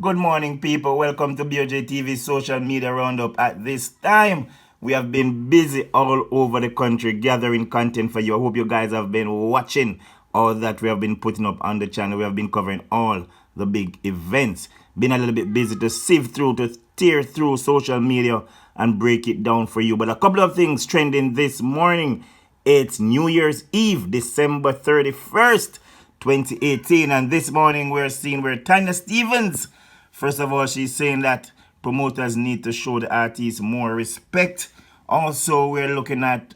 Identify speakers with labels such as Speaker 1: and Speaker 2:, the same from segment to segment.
Speaker 1: Good morning, people. Welcome to BOJTV social media roundup. At this time, we have been busy all over the country gathering content for you. I hope you guys have been watching all that we have been putting up on the channel. We have been covering all the big events. Been a little bit busy to sift through, to tear through social media and break it down for you. But a couple of things trending this morning. It's New Year's Eve, December 31st. 2018, and this morning we're seeing where Tanya Stevens, first of all, she's saying that promoters need to show the artists more respect. Also, we're looking at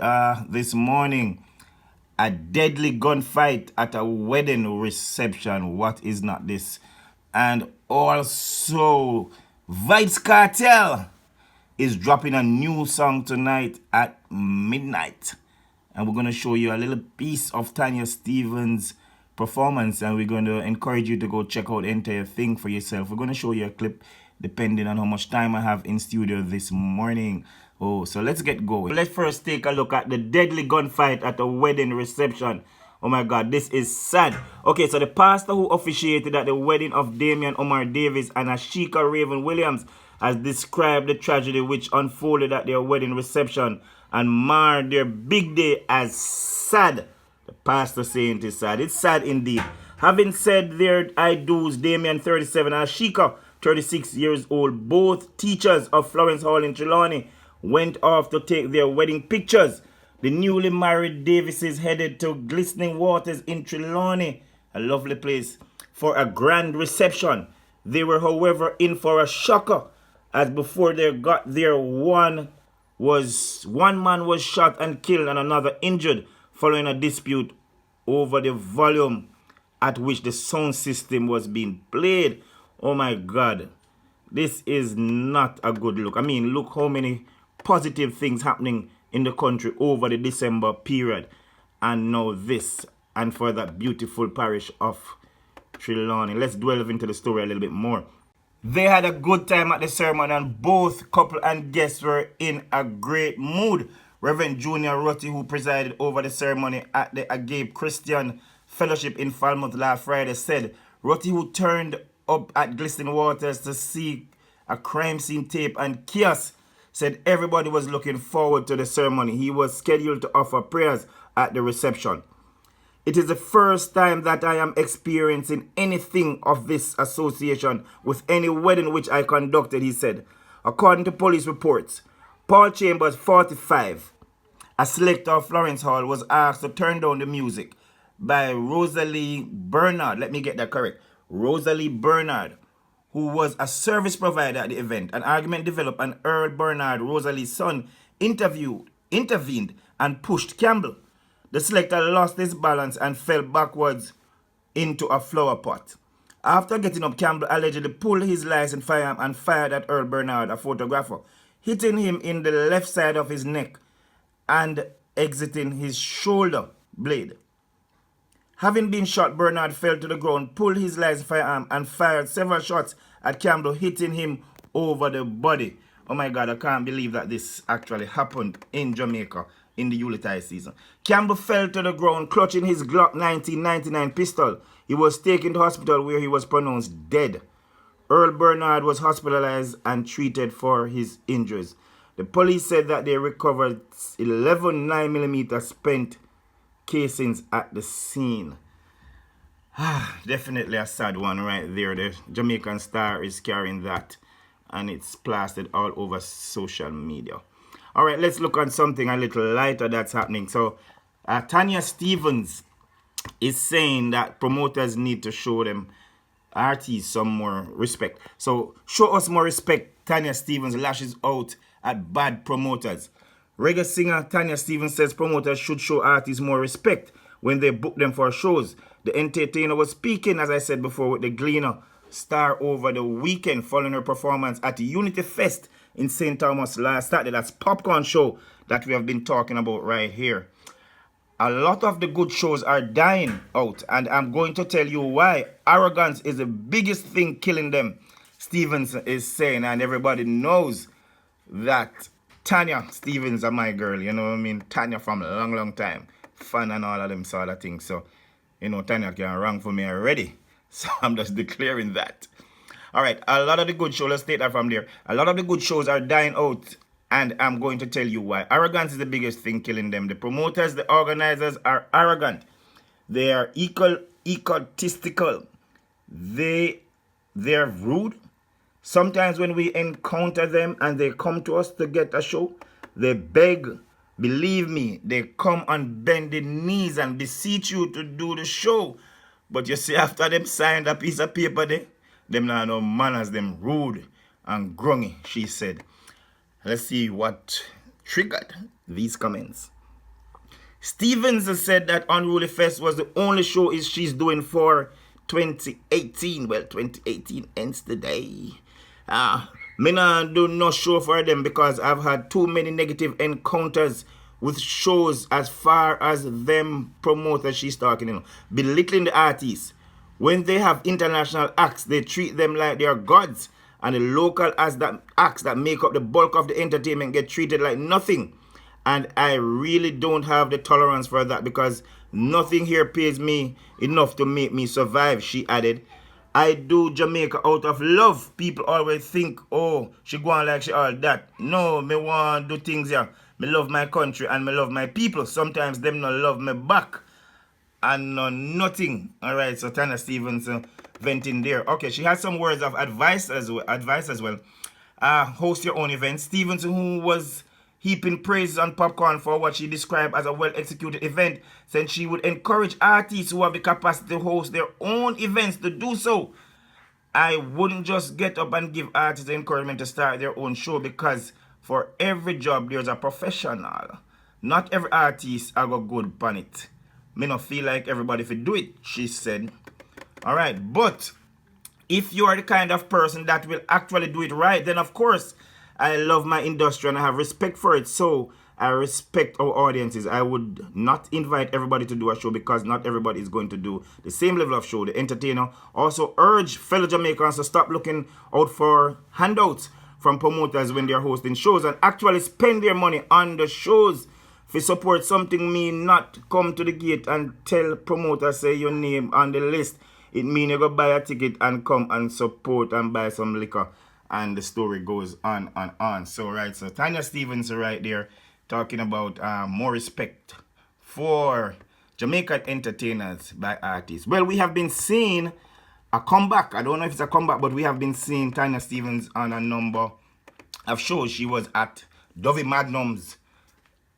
Speaker 1: this morning a deadly gunfight at a wedding reception. What is not this? And also, Vybz Katel is dropping a new song tonight at midnight. And we're going to show you a little piece of Tanya Stevens' performance, and we're going to encourage you to go check out the entire thing for yourself. We're going to show you a clip depending on how much time I have in studio this morning. So let's get going. Let's first take a look at the deadly gunfight at a wedding reception. Oh my God, this is sad. Okay, so the pastor who officiated at the wedding of Damian Omar Davis and Ashika Raven Williams has described the tragedy which unfolded at their wedding reception and marred their big day as sad. The pastor saying it is sad. It's sad indeed. Having said their I do's, Damian 37 and Ashika 36 years old, both teachers of Florence Hall in Trelawney, went off to take their wedding pictures. The newly married Davises headed to Glistening Waters in Trelawney, a lovely place, for a grand reception. They were, however, in for a shocker, as before they got there, one man was shot and killed and another injured following a dispute over the volume at which the sound system was being played. Oh my God, this is not a good look. I mean, look how many positive things happening in the country over the December period, and now this, and for that beautiful parish of Trelawney. Let's delve into the story a little bit more. They had a good time at the ceremony, and both couple and guests were in a great mood. Reverend Junior Rotty, who presided over the ceremony at the Agape Christian Fellowship in Falmouth last Friday, said Rotty, who turned up at Glistening Waters to see a crime scene tape and chaos, said everybody was looking forward to the ceremony. He was scheduled to offer prayers at the reception. It is the first time that I am experiencing anything of this association with any wedding which I conducted, he said. According to police reports, Paul Chambers, 45, a selector of Florence Hall, was asked to turn down the music by Rosalie Bernard. Let me get that correct. Rosalie Bernard, who was a service provider at the event. An argument developed and Earl Bernard, Rosalie's son, intervened and pushed Campbell. The selector lost his balance and fell backwards into a flower pot. After getting up, Campbell allegedly pulled his licensed firearm and fired at Earl Bernard, a photographer, hitting him in the left side of his neck and exiting his shoulder blade. Having been shot, Bernard fell to the ground, pulled his licensed firearm and fired several shots at Campbell, hitting him over the body. Oh my God, I can't believe that this actually happened in Jamaica in the Yuletide season. Campbell fell to the ground, clutching his Glock 1999 pistol. He was taken to hospital where he was pronounced dead. Earl Bernard was hospitalized and treated for his injuries. The police said that they recovered 11 9mm spent casings at the scene. Definitely a sad one right there. The Jamaican Star is carrying that, and it's plastered all over social media. All right, let's look at something a little lighter that's happening. So, Tanya Stevens is saying that promoters need to show them artists some more respect. So, show us more respect. Tanya Stevens lashes out at bad promoters. Reggae singer Tanya Stevens says promoters should show artists more respect when they book them for shows. The entertainer was speaking, as I said before, with the Gleaner star over the weekend following her performance at Unity Fest in St. Thomas last Saturday. That's Popcorn Show that we have been talking about right here. A lot of the good shows are dying out, and I'm going to tell you why. Arrogance is the biggest thing killing them, Stevens is saying, and everybody knows that Tanya Stevens are my girl, you know what I mean? Tanya from a long, long time. Fan and all of them sort of things. So, you know, Tanya can run for me already. So I'm just declaring that. All right, a lot of the good shows, let's take that from there. A lot of the good shows are dying out, and I'm going to tell you why. Arrogance is the biggest thing killing them. The promoters, the organizers are arrogant. They are egotistical. They're rude. Sometimes when we encounter them and they come to us to get a show, they beg. Believe me, they come on bended knees and beseech you to do the show. But you see, after them signed a piece of paper there, them not no manners, them rude and grungy, she said. Let's see what triggered these comments. Stevens has said that Unruly Fest was the only show she's doing for 2018. Well, 2018 ends today. Me not do no show for them because I've had too many negative encounters with shows as far as them promoters she's talking, belittling the artists. When they have international acts, they treat them like they are gods, and the local acts that make up the bulk of the entertainment get treated like nothing. And I really don't have the tolerance for that because nothing here pays me enough to make me survive, she added. I do Jamaica out of love. People always think, oh, she go on like she all that. No, me want do things here. Me love my country and me love my people. Sometimes them not love me back. And nothing. Alright, so Tanya Stevens venting there. Okay, she has some words of advice as well. Host your own event. Stevens, who was heaping praise on Popcorn for what she described as a well-executed event, said she would encourage artists who have the capacity to host their own events to do so. I wouldn't just get up and give artists the encouragement to start their own show because for every job there's a professional. Not every artist I got good on it. Me not feel like everybody should do it, she said. Alright, but if you are the kind of person that will actually do it right, then of course I love my industry and I have respect for it. So I respect our audiences. I would not invite everybody to do a show because not everybody is going to do the same level of show. The entertainer also urge fellow Jamaicans to stop looking out for handouts from promoters when they are hosting shows and actually spend their money on the shows. If you support something mean not come to the gate and tell promoters say your name on the list. It mean you go buy a ticket and come and support and buy some liquor. And the story goes on and on. So, right, so Tanya Stevens right there talking about more respect for Jamaican entertainers by artists. Well, we have been seeing a comeback. I don't know if it's a comeback, but we have been seeing Tanya Stevens on a number of shows. She was at Dovey Magnum's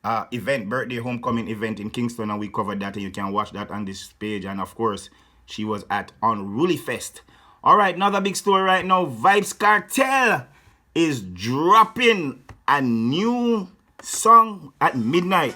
Speaker 1: event, birthday homecoming event in Kingston, and we covered that, and you can watch that on this page. And of course, she was at Unruly Fest. Alright, another big story right now. Vybz Katel is dropping a new song at midnight.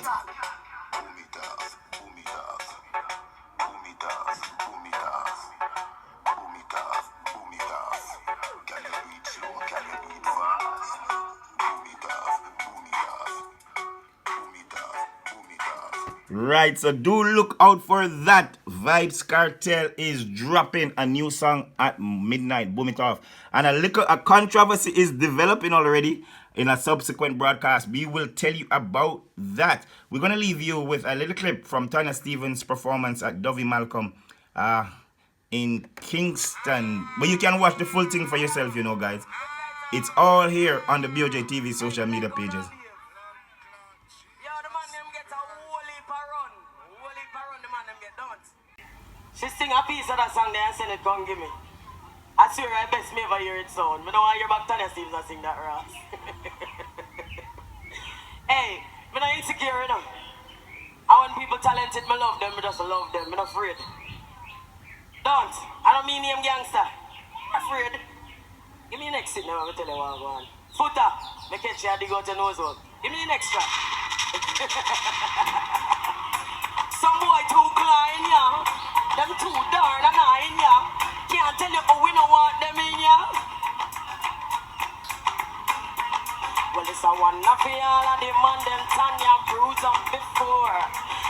Speaker 1: Right, so do look out for that. Vybz Katel is dropping a new song at midnight. Boom it off. And a controversy is developing already in a subsequent broadcast. We will tell you about that. We're going to leave you with a little clip from Tanya Stevens' performance at Dovey Malcolm in Kingston. But you can watch the full thing for yourself, you know, guys. It's all here on the BOJTV social media pages.
Speaker 2: She sing a piece of that song there and send it, come give me. I swear I best me ever hear it sound. I don't want to hear back Tanya Stevens and sing that Ross. Hey, I'm not insecure, you know. And when people talented, I love them, I just love them, I'm not afraid. Don't. I don't mean name gangster. I'm afraid. Give me the next seat now, I'm going to tell you what I'm going. Footer, I catch you and dig out your nose out. Give me the next track. Some boy too clean, yeah. Them too darn and nine, yeah. Can't tell you how we don't want them in, yeah. Well, it's a one of all of them and them Tanya bruise up before.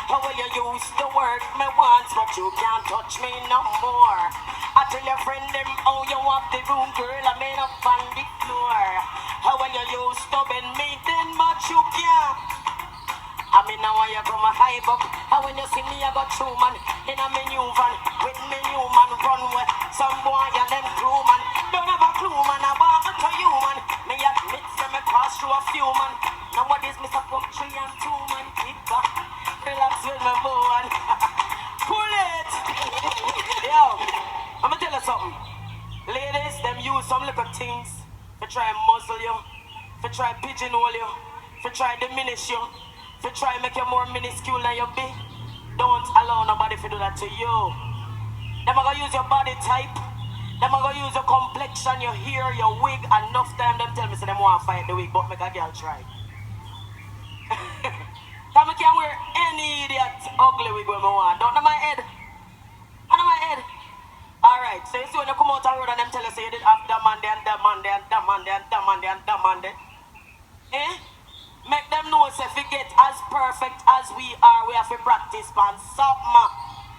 Speaker 2: How will you used to work me once, but you can't touch me no more. I tell your friend them how you want the room, girl, I made up on the floor. How will you used to bend me then, but you can't. I mean now you come a hype up. And when you see me I got true man in a me new van with me new man run with some boy and them crew man. Don't have this, Mr. Pump 3 and 2 man kicker. Relax with my boy. Pull it. Yo, I'ma tell you something. Ladies, them use some little things to try and muzzle you, to try pigeonhole you, to try diminish you, to try make you more minuscule than you be. Don't allow nobody to do that to you. Them are gonna use your body type. Them are gonna use your complexion, your hair, your wig. Enough time them tell me so them want to fight the wig, but make a girl try. Cause I can wear any idiot ugly wig when I want. Don't know my head. I know my head. Alright, so you see when you come out the road and them tell you say you did have that man there and that man there and that man there and that man there and that man there. Eh? Make them know if we get as perfect as we are, we have to practice on something.